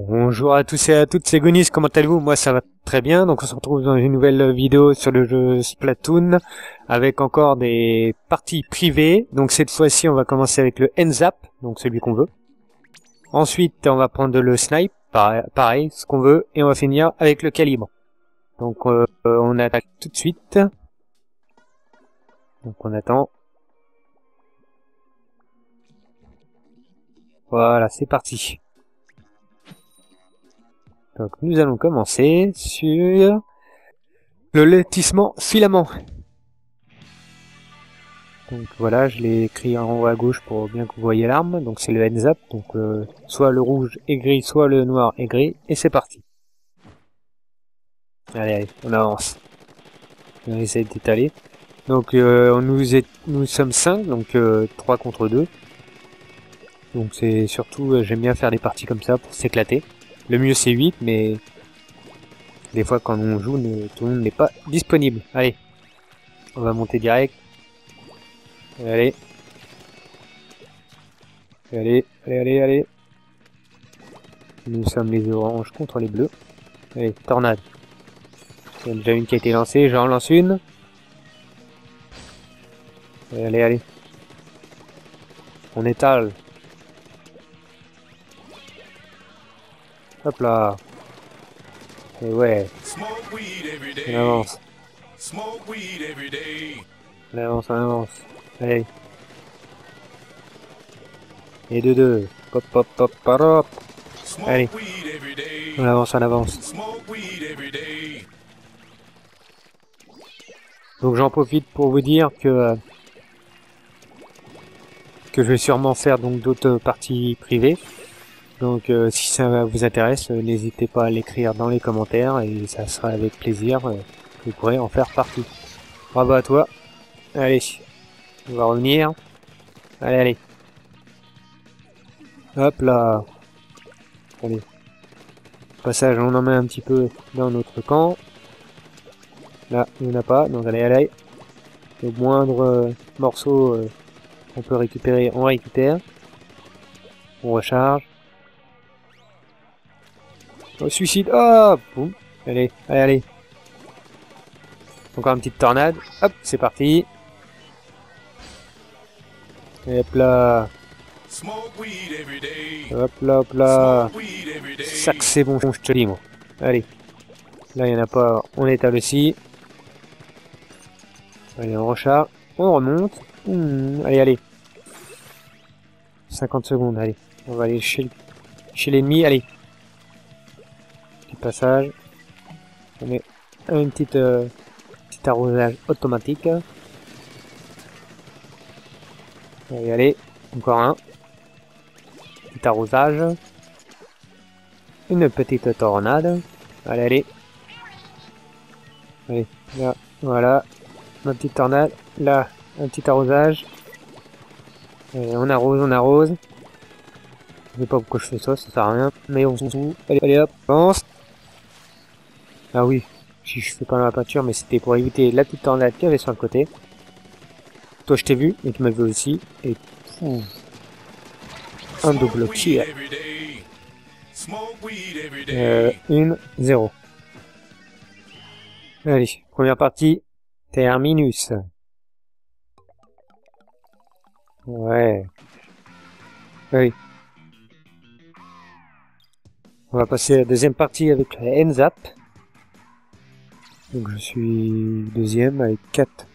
Bonjour à tous et à toutes, c'est Gonis, comment allez-vous? Moi ça va très bien, donc on se retrouve dans une nouvelle vidéo sur le jeu Splatoon, avec encore des parties privées. Donc cette fois-ci on va commencer avec le Hands-Up, donc celui qu'on veut. Ensuite on va prendre le Snipe, pareil, ce qu'on veut, et on va finir avec le Calibre. Donc on attaque tout de suite. Donc on attend. Voilà, c'est parti. Donc nous allons commencer sur le lotissement filament. Donc voilà, je l'ai écrit en haut à gauche pour bien que vous voyez l'arme. Donc c'est le Hands Up, donc soit le rouge et gris, soit le noir et gris. Et c'est parti. Allez, on avance. On essaie d'étaler. Donc nous sommes 5, donc 3 contre 2. Donc c'est surtout, j'aime bien faire des parties comme ça pour s'éclater. Le mieux c'est 8, mais des fois quand on joue, tout le monde n'est pas disponible. Allez, on va monter direct. Allez. Allez. Nous sommes les oranges contre les bleus. Allez, tornade. Il y en a déjà une qui a été lancée, j'en lance une. Allez. On étale. Hop là. Et ouais. On avance. On avance. Allez. Et de deux. Hop. Allez. On avance. Donc j'en profite pour vous dire que je vais sûrement faire donc d'autres parties privées. Donc si ça vous intéresse, n'hésitez pas à l'écrire dans les commentaires et ça sera avec plaisir que vous pourrez en faire partie. Bravo à toi. Allez, on va revenir. Allez. Hop là. Allez. Passage, on en met un petit peu dans notre camp. Là, il n'y en a pas, donc allez. Le moindre morceau qu'on peut récupérer, on récupère. On recharge. Au suicide, hop, boum. Allez. Encore une petite tornade. Hop, c'est parti. Et hop là. Hop là. Ça que c'est bon, je te dis, moi. Allez. Là, il n'y en a pas. On étale aussi. Allez, on recharge. On remonte. Allez. 50 secondes, allez. On va aller chez l'ennemi, allez. Petit passage. On met un petit arrosage automatique. Allez. Encore un. Petit arrosage. Une petite tornade. Allez. Là, voilà. Ma petite tornade. Là, un petit arrosage. Et on arrose. Je sais pas pourquoi je fais ça sert à rien. Mais on s'en fout. Allez hop, avance. Ah oui, si je fais pas la peinture, mais c'était pour éviter la petite tornade qu'il y avait sur le côté. Toi je t'ai vu, et tu m'as vu aussi. Et un double kill. 1-0. Allez, première partie. Terminus. Ouais. Allez. On va passer à la deuxième partie avec la Hands Up. Donc je suis deuxième avec 4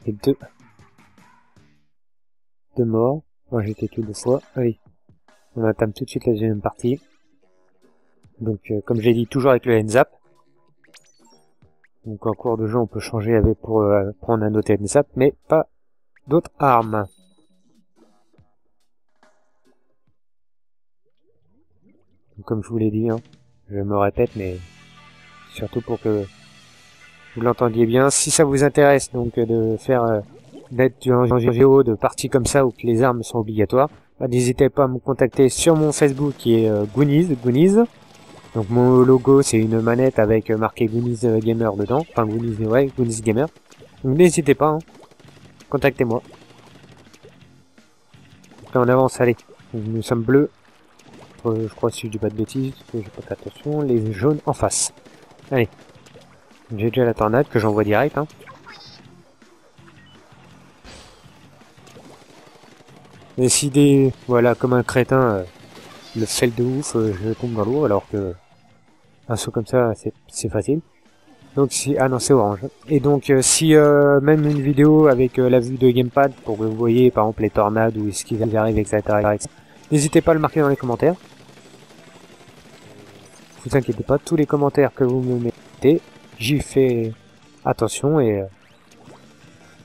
et 2 morts. Moi j'étais tué 2 fois. Allez. On entame tout de suite la deuxième partie. Donc comme j'ai dit, toujours avec le Hands Up. Donc en cours de jeu on peut changer avec pour prendre un autre Hands Up, mais pas d'autres armes. Donc, comme je vous l'ai dit, hein, je me répète, mais surtout pour que vous l'entendiez bien. Si ça vous intéresse donc de faire d'être en vidéo de parties comme ça où que les armes sont obligatoires, bah, n'hésitez pas à me contacter sur mon Facebook qui est Goonies. Donc mon logo c'est une manette avec marqué Goonies Gamer dedans, enfin Goonies Gamer. Donc n'hésitez pas, hein. Contactez-moi. Là on avance, allez. Nous sommes bleus. je crois, si je dis pas de bêtises, parce que j'ai pas fait attention, les jaunes en face. Allez. J'ai déjà la tornade que j'envoie direct, hein. Et si voilà, comme un crétin, le fait de ouf, je tombe dans l'eau, alors que un saut comme ça, c'est facile. Donc si, ah non, c'est orange. Et donc si même une vidéo avec la vue de gamepad pour que vous voyez par exemple les tornades ou ce qui arrive, etc. N'hésitez pas à le marquer dans les commentaires. Vous inquiétez pas, tous les commentaires que vous me mettez, j'y fais attention et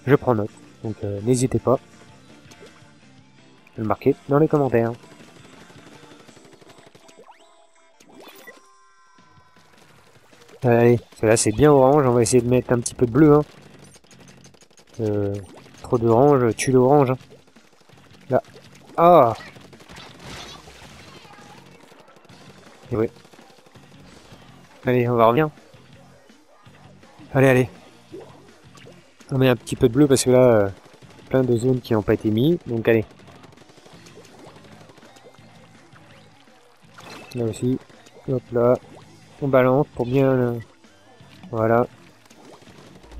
je prends note. Donc n'hésitez pas à le marquer dans les commentaires. Allez, cela c'est bien orange, on va essayer de mettre un petit peu de bleu. Hein. Trop d'orange, tue l'orange. Hein. Là. Ah. Et oui. Allez, on va revenir. Allez, allez. On met un petit peu de bleu parce que là, plein de zones qui n'ont pas été mis. Donc allez. Là aussi. Hop là. On balance pour bien... voilà.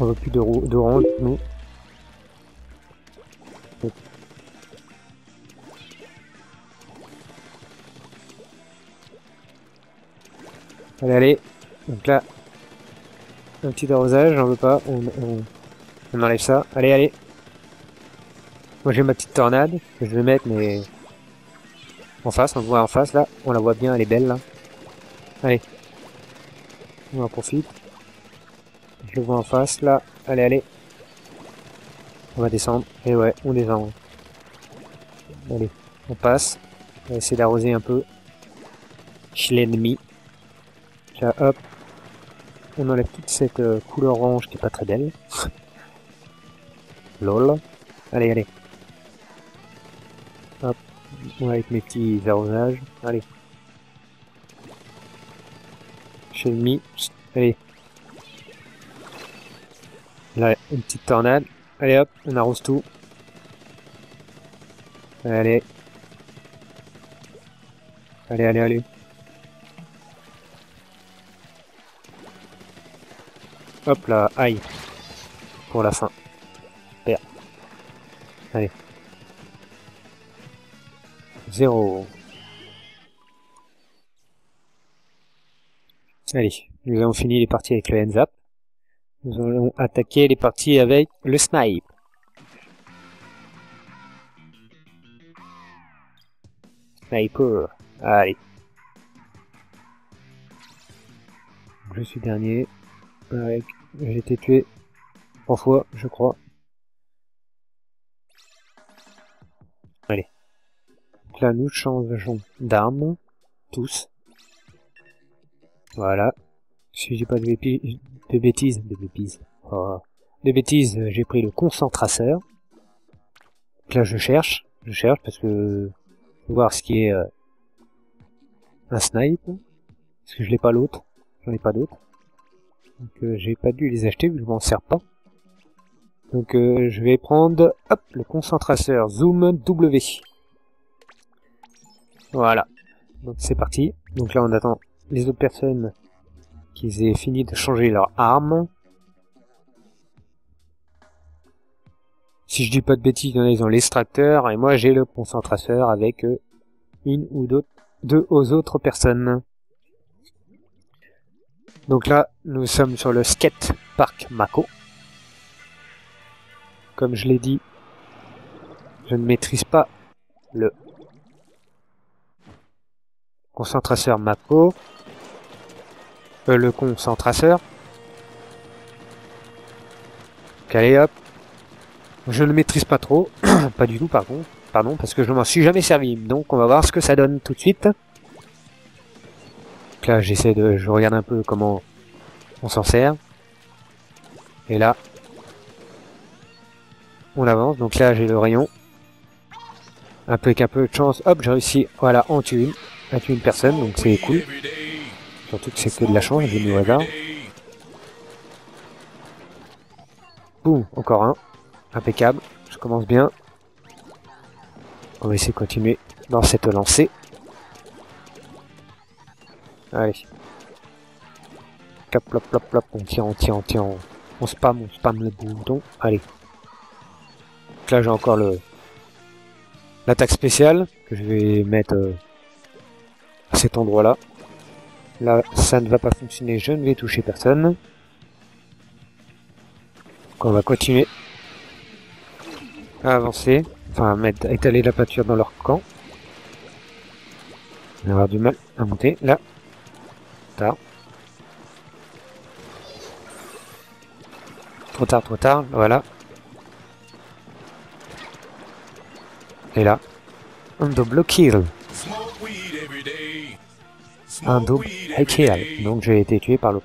On veut plus d'orange, nous. Hop. Allez, allez. Donc là, un petit arrosage, j'en veux pas. On enlève ça. Allez, allez. Moi j'ai ma petite tornade que je vais mettre, mais en face, on le voit en face là. On la voit bien, elle est belle là. Allez. On en profite. Je le vois en face là. Allez, allez. On va descendre. Et ouais, on descend. Allez, on passe. On va essayer d'arroser un peu. Chez l'ennemi. Là, hop. On enlève toute cette couleur orange qui est pas très belle. Lol. Allez, allez. Hop. Moi avec mes petits arrosages. Allez. Chez l'ennemi. Allez. Là, une petite tornade. Allez hop, on arrose tout. Allez. Allez, allez, allez. Hop là, aïe. Pour la fin. Super. Allez. 0. Allez, nous avons fini les parties avec le hands up. Nous allons attaquer les parties avec le snipe. Sniper. Allez. Je suis dernier. Avec... J'ai été tué 3 fois, je crois. Allez. Donc là, nous changeons d'arme. Tous. Voilà. Si j'ai pas de bêtises, j'ai pris le concentrateur. Donc là, je cherche parce que faut voir ce qui est un snipe. Parce que je l'ai pas l'autre, j'en ai pas d'autre. Donc j'ai pas dû les acheter vu que je m'en sers pas. Donc je vais prendre hop le concentrateur Zoom W. Voilà. Donc c'est parti. Donc là on attend les autres personnes qu'ils aient fini de changer leur arme. Si je dis pas de bêtises, ils ont l'extracteur et moi j'ai le concentrateur avec une ou deux aux autres personnes. Donc là, nous sommes sur le skate park Mako. Comme je l'ai dit, je ne maîtrise pas le concentrateur Mako. Le concentrateur. Allez hop. Je ne maîtrise pas trop. Pas du tout par contre. Pardon, parce que je ne m'en suis jamais servi. Donc on va voir ce que ça donne tout de suite. Donc là je regarde un peu comment on s'en sert. Et là, on avance. Donc là j'ai le rayon. Avec un peu de chance, hop, j'ai réussi, voilà, à tuer une personne, donc c'est cool. Surtout que c'est que de la chance, j'ai mis au hasard. Boum, encore un. Impeccable, je commence bien. On va essayer de continuer dans cette lancée. Allez. Plop, plop, plop, plop. On tire, on tire, on tire. On spam le bouton. Allez. Donc là, j'ai encore l'attaque spéciale que je vais mettre à cet endroit-là. Là, ça ne va pas fonctionner. Je ne vais toucher personne. Donc, on va continuer à avancer. Enfin, à étaler la pâture dans leur camp. On va avoir du mal à monter. Là. Tard. Trop tard, trop tard. Voilà. Et là. Un double kill. Un double kill. Donc j'ai été tué par le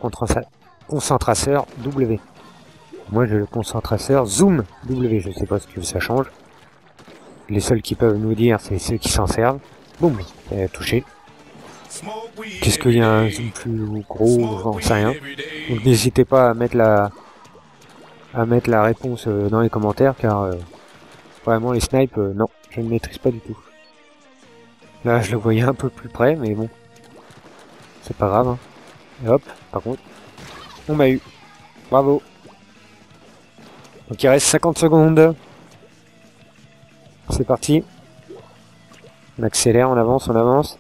concentrateur W. Moi j'ai le concentrateur Zoom W. Je sais pas ce que ça change. Les seuls qui peuvent nous dire, c'est ceux qui s'en servent. Boum, touché. Qu'est-ce qu'il y a un zoom plus gros, j'en sais rien. Donc n'hésitez pas à mettre la réponse dans les commentaires, car vraiment les snipes, non, je ne maîtrise pas du tout. Là je le voyais un peu plus près, mais bon, c'est pas grave. Hein. Et hop, par contre, on m'a eu. Bravo. Donc il reste 50 secondes. C'est parti. On accélère, on avance, on avance.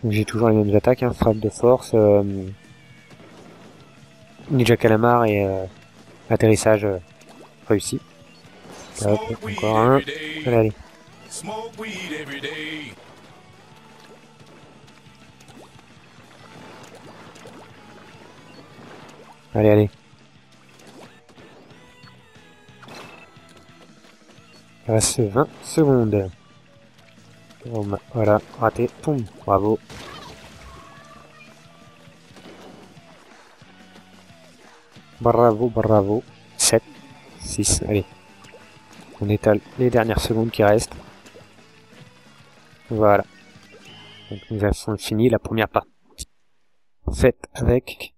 J'ai toujours les mêmes attaques, hein, frappe de force, Ninja Calamar et atterrissage réussi. Hop, encore un. Allez, allez. Allez, allez. Il reste 20 secondes. Voilà, raté. Poum, bravo. Bravo, bravo. 7, 6, allez. On étale les dernières secondes qui restent. Voilà. Donc nous avons fini la première partie. Faite avec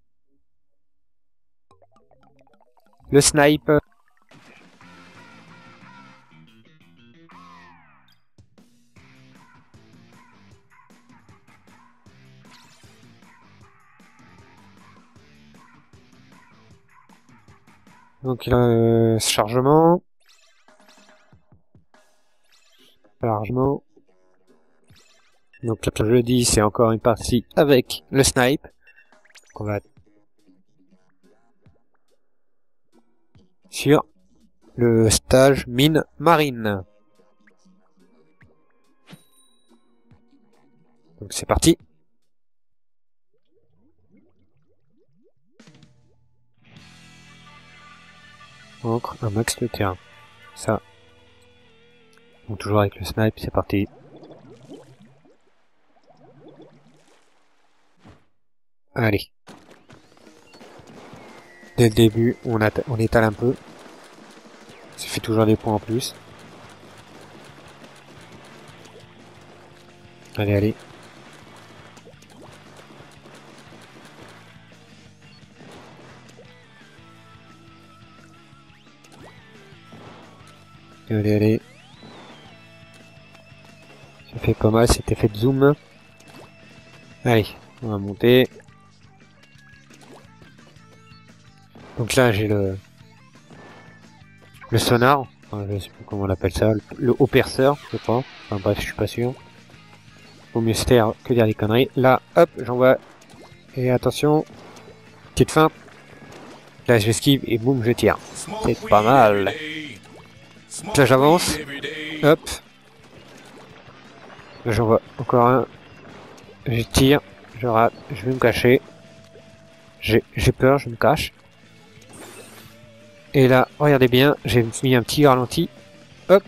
le snipe. Donc chargement. Donc le jeudi, c'est encore une partie avec le snipe. Donc, on va sur le stage mine marine. Donc c'est parti. Encre un max de terrain. Ça. Donc toujours avec le snipe, c'est parti. Allez. Dès le début, on étale un peu. Ça fait toujours des points en plus. Allez, allez. Allez, allez. Ça fait pas mal cet effet de zoom. Allez, on va monter. Donc là, j'ai le sonar. Enfin, je sais plus comment on appelle ça. Le haut perceur, je crois. Enfin bref, je suis pas sûr. Vaut mieux se taire que dire des conneries. Là, hop, j'envoie. Et attention. Petite feinte. Là, j'esquive et boum, je tire. C'est pas mal. Là, j'avance. Hop. Là, j'envoie encore un. Je tire. Je rate. Je vais me cacher. J'ai peur, je me cache. Et là, regardez bien, j'ai mis un petit ralenti. Hop.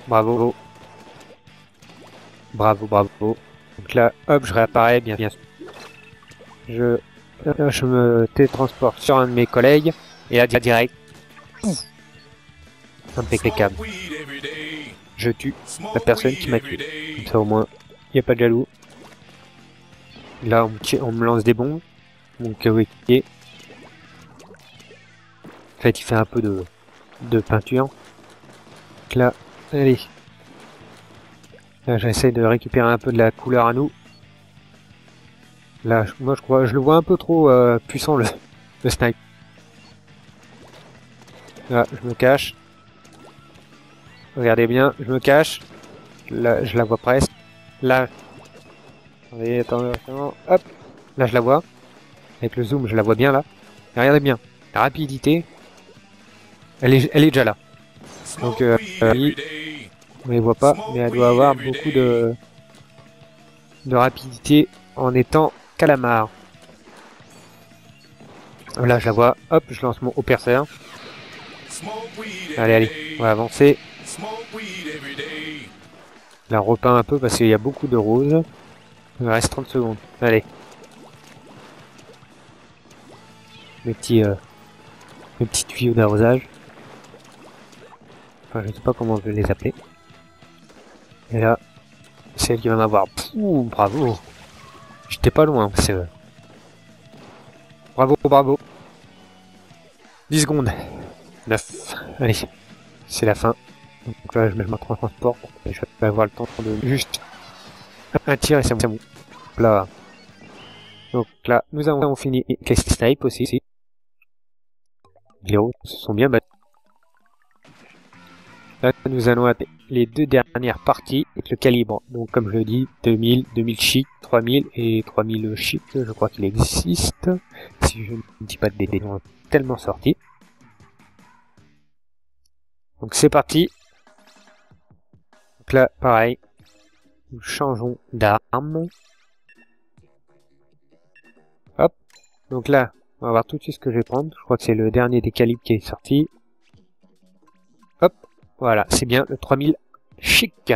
Bravo. Bravo, bravo. Donc là, hop, je réapparais, bien sûr. Je me télétransporte sur un de mes collègues. Et là, direct. Pouf, impeccable. Je tue la personne qui m'a tué. Comme ça, au moins, il n'y a pas de jaloux. Là, on me lance des bombes. Mon coéquipier. En fait, il fait un peu de peinture. Donc là, allez. Là, j'essaie de récupérer un peu de la couleur à nous. Là, moi, je le vois un peu trop puissant, le snipe. Là, je me cache. Regardez bien, je me cache. Là, je la vois presque. Là, attendez, hop. Là, je la vois. Avec le zoom, je la vois bien là. Et regardez bien, la rapidité, elle est déjà là. Donc, on les voit pas, mais elle doit avoir beaucoup de rapidité en étant calamar. Là, je la vois. Hop, je lance mon haut perceur. Allez, on va avancer. La repeint un peu parce qu'il y a beaucoup de roses. Il me reste 30 secondes. Allez. Mes petits tuyaux d'arrosage. Enfin, je sais pas comment je vais les appeler. Et là, c'est elle qui va m'avoir. Bravo. J'étais pas loin, c'est vrai. Bravo. 10 secondes. 9. Allez. C'est la fin. Donc là, je me mets en transport. Et je vais avoir le temps de juste un tir et c'est bon. Là. Donc là, nous avons fini avec les snipes aussi. Les héros se sont bien battus. Là, nous allons attaquer les deux dernières parties avec le calibre. Donc, comme je le dis, 2000, 2000 chic, 3000 et 3000 chic, je crois qu'il existe. Si je ne dis pas de bêtises, ils sont tellement sortis. Donc, c'est parti. Donc là, pareil. Nous changeons d'arme. Hop. Donc là, on va voir tout de suite ce que je vais prendre. Je crois que c'est le dernier des calibres qui est sorti. Hop. Voilà, c'est bien le 3000 chic.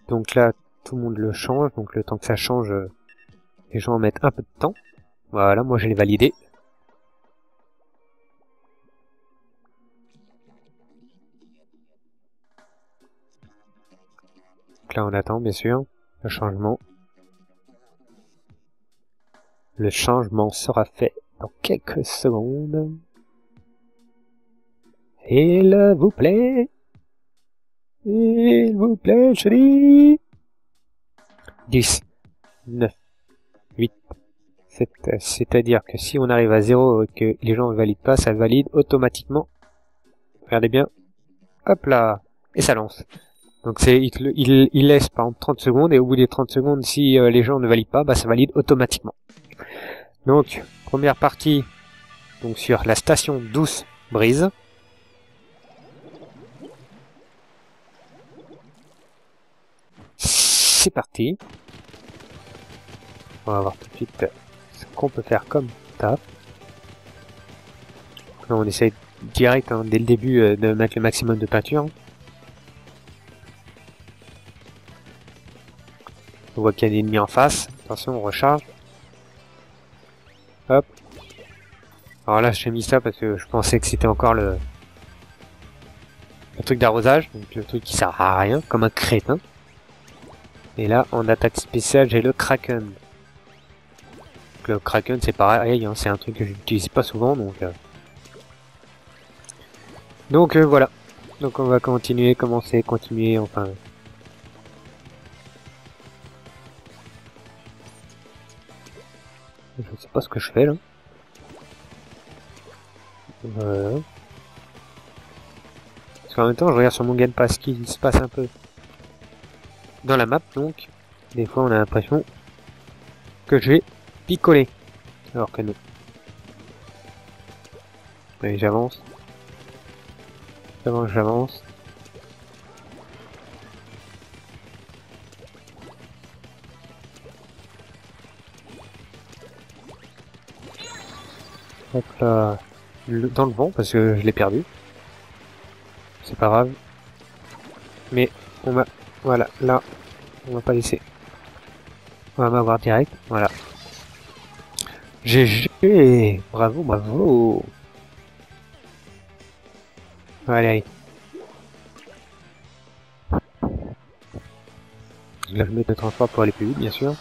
Donc là, tout le monde le change. Donc le temps que ça change, les gens mettent un peu de temps. Voilà, moi je l'ai validé. Donc là on attend bien sûr le changement. Le changement sera fait dans quelques secondes. Il vous plaît, chérie. 10, 9, 8, 7. C'est-à-dire que si on arrive à 0 et que les gens ne valident pas, ça valide automatiquement. Regardez bien. Hop là. Et ça lance. Donc il laisse par exemple 30 secondes et au bout des 30 secondes, si les gens ne valident pas, bah ça valide automatiquement. Donc, première partie, donc sur la station Douce Brise. C'est parti. On va voir tout de suite ce qu'on peut faire comme taf. Là, on essaye direct, hein, dès le début, de mettre le maximum de peinture. On voit qu'il y a des ennemis en face. Attention, on recharge. Hop. Alors là, j'ai mis ça parce que je pensais que c'était encore le truc d'arrosage. Donc le truc qui sert à rien, comme un crétin. Et là, en attaque spéciale, j'ai le Kraken. Donc, le Kraken, c'est pareil, hein, c'est un truc que je n'utilise pas souvent, donc... voilà. Donc on va continuer, continuer, enfin... Je sais pas ce que je fais, là. Voilà. Parce qu'en même temps, je regarde sur mon Game Pass ce qui se passe un peu dans la map, donc... Des fois, on a l'impression que je vais picoler. Alors que non. Allez, j'avance. J'avance. Hop là. Dans le vent, parce que je l'ai perdu. C'est pas grave. Mais on va... Voilà, là. On va pas laisser. On va m'avoir direct. Voilà. GG. Bravo. Allez. Là, je mets le transport pour aller plus vite, bien sûr.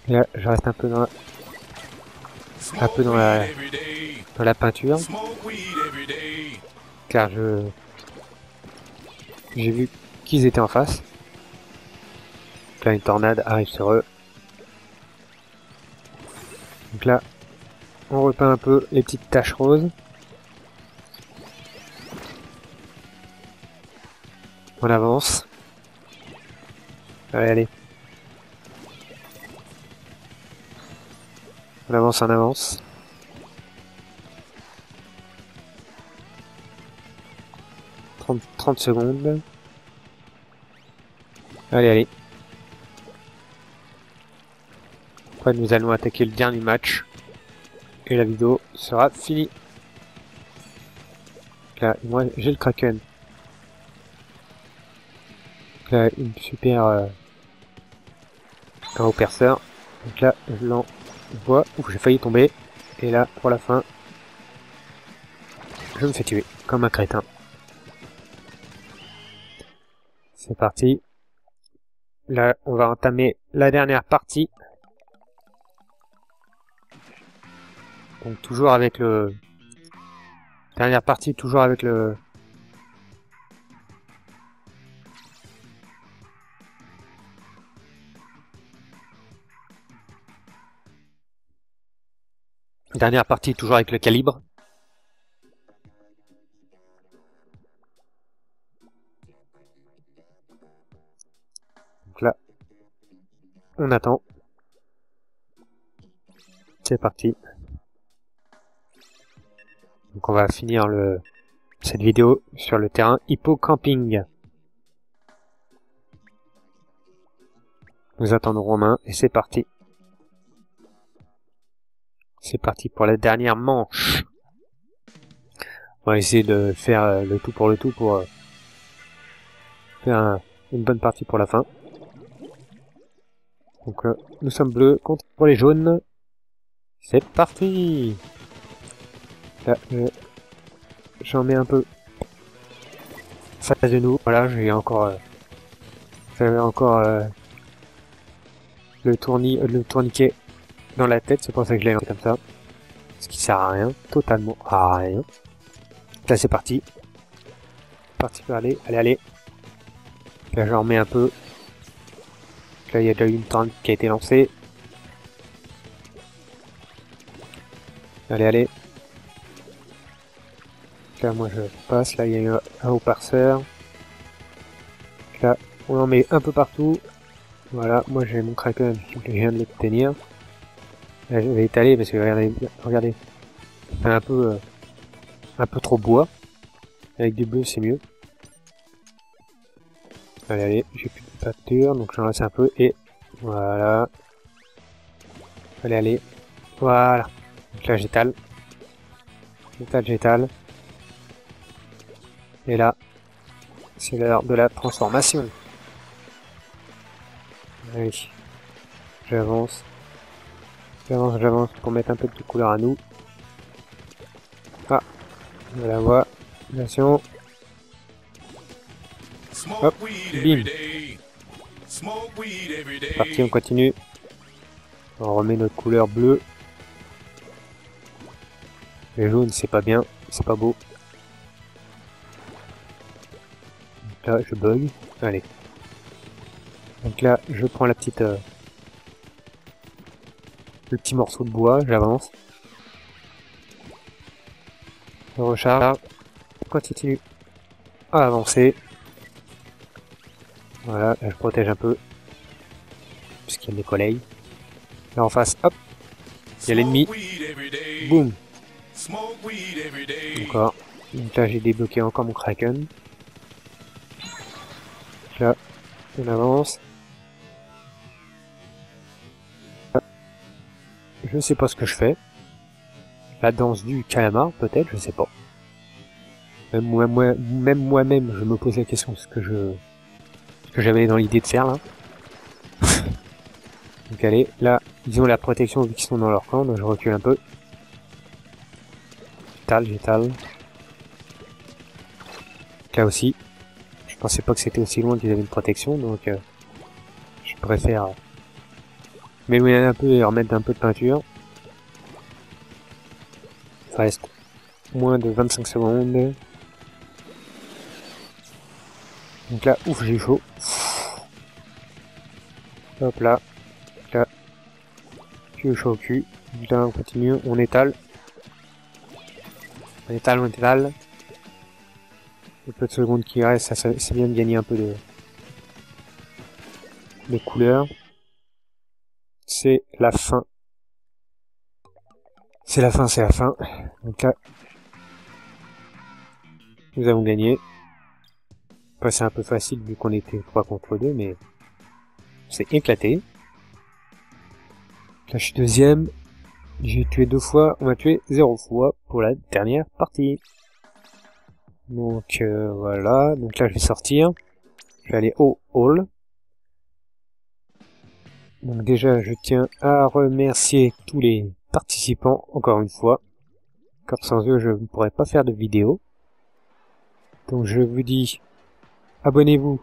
Et là, je reste un peu dans la peinture. Car j'ai vu qu'ils étaient en face. Donc là, une tornade arrive sur eux. Donc là, on repeint un peu les petites taches roses. On avance. Allez, allez. On avance, on avance. « 30 secondes. Allez, allez. Après, nous allons attaquer le dernier match. Et la vidéo sera finie. Là, moi, j'ai le Kraken. Là, une super gros perceur. Donc là, je l'envoie. Ouf, j'ai failli tomber. Et là, pour la fin, je me fais tuer comme un crétin. C'est parti. Là, on va entamer la dernière partie. Donc toujours avec le... Dernière partie, toujours avec le... Dernière partie, toujours avec le calibre. Donc là, on attend. C'est parti. Donc on va finir cette vidéo sur le terrain hippocamping. Nous attendons Romain et c'est parti. C'est parti pour la dernière manche. On va essayer de faire le tout pour faire une bonne partie pour la fin. Donc nous sommes bleus contre les jaunes. C'est parti. Là, j'en mets un peu face de nous. Voilà, j'avais encore le tourniquet dans la tête. C'est pour ça que je l'ai lancé comme ça. Ce qui sert à rien, totalement à rien. Là, c'est parti. Parti pour aller, allez. Là, j'en remets un peu. Là, il y a déjà eu une tornade qui a été lancée. Allez. Là, moi, je passe. Là, il y a eu un haut parceur. Là, on en met un peu partout. Voilà, moi, j'ai mon Kraken. Je viens de l'obtenir. Là, je vais étaler parce que regardez. C'est un peu trop bois. Avec du bleu, c'est mieux. Allez, j'ai plus de pâture, donc j'en laisse un peu, et voilà. Allez, voilà. Donc là, j'étale. J'étale. Et là, c'est l'heure de la transformation. Allez, j'avance pour mettre un peu de couleur à nous. Ah, on la voit. Attention. Hop, bim. C'est parti, on continue. On remet notre couleur bleue. Le jaune, c'est pas bien, c'est pas beau. Donc là, je bug. Allez. Donc là, je prends la petite... le petit morceau de bois, j'avance. Je recharge. On continue à avancer. Voilà, là, je protège un peu. Puisqu'il y a des collègues. Là en face, hop. Il y a l'ennemi. Boum. Encore. Donc là, j'ai débloqué encore mon Kraken. Là, on avance. Je sais pas ce que je fais. La danse du calamar, peut-être, je sais pas. Même moi-même, je me pose la question de ce que j'avais dans l'idée de faire, là. Donc allez, là, ils ont la protection vu qu'ils sont dans leur camp, donc je recule un peu. J'étale. Là aussi, je pensais pas que c'était aussi loin qu'ils avaient une protection, donc je préfère m'éloigner un peu et remettre un peu de peinture. Ça reste moins de 25 secondes. Donc là, ouf, j'ai chaud. Hop là. Là. Tu chaud au cul. Là, on continue, on étale. On étale, on étale. Les peu de secondes qui restent, ça c'est bien de gagner un peu de couleurs. C'est la fin. C'est la fin, c'est la fin. Donc là, nous avons gagné. Enfin, c'est un peu facile vu qu'on était 3 contre 2, mais c'est éclaté. Là, je suis deuxième. J'ai tué 2 fois, on m'a tué 0 fois pour la dernière partie. Donc voilà, donc là je vais sortir. Je vais aller au hall. Donc déjà, je tiens à remercier tous les participants, encore une fois. Car sans eux, je ne pourrais pas faire de vidéo. Donc je vous dis, abonnez-vous